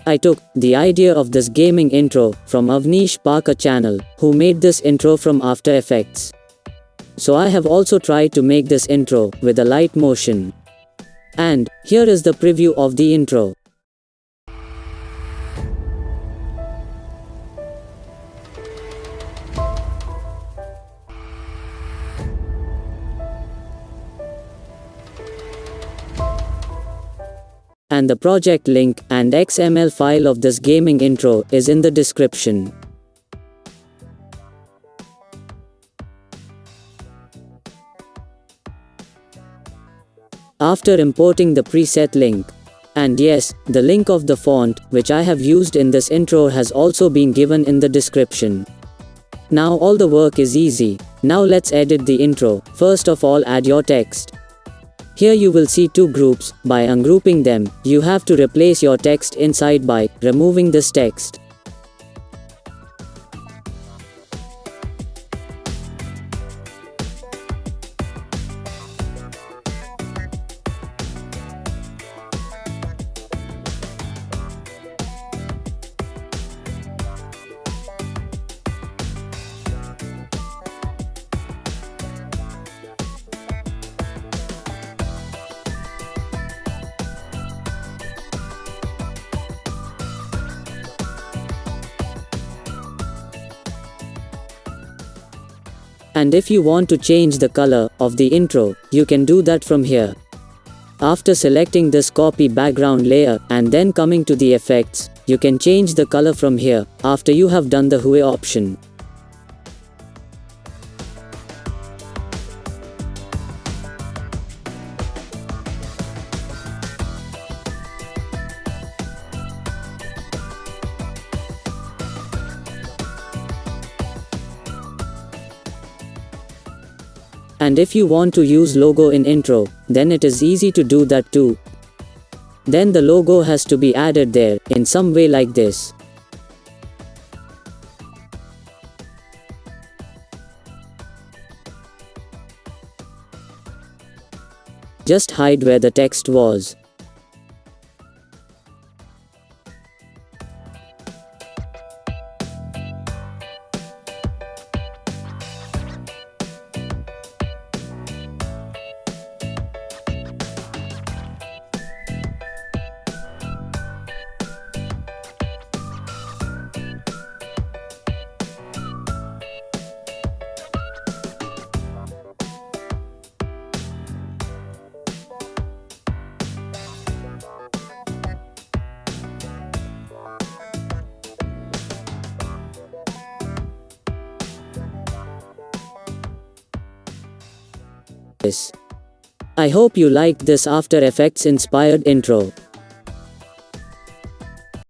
I took the idea of this gaming intro from 𝗘𝗺 channel, who made this intro from After Effects. So I have also tried to make this intro with Alight motion. And here is the preview of the intro. And the project link and XML file of this gaming intro is in the description. After importing the preset link, and yes, the link of the font which I have used in this intro has also been given in the description. Now all the work is easy. Now let's edit the intro. First of all, add your text. Here you will see two groups. By ungrouping them, you have to replace your text inside by removing this text. And if you want to change the color of the intro, you can do that from here. After selecting this copy background layer and then coming to the effects, you can change the color from here after you have done the 𝗘𝗺 option. And if you want to use logo in intro, then it is easy to do that too. Then the logo has to be added there, in some way like this. Just hide where the text was. I hope you liked this After Effects inspired intro.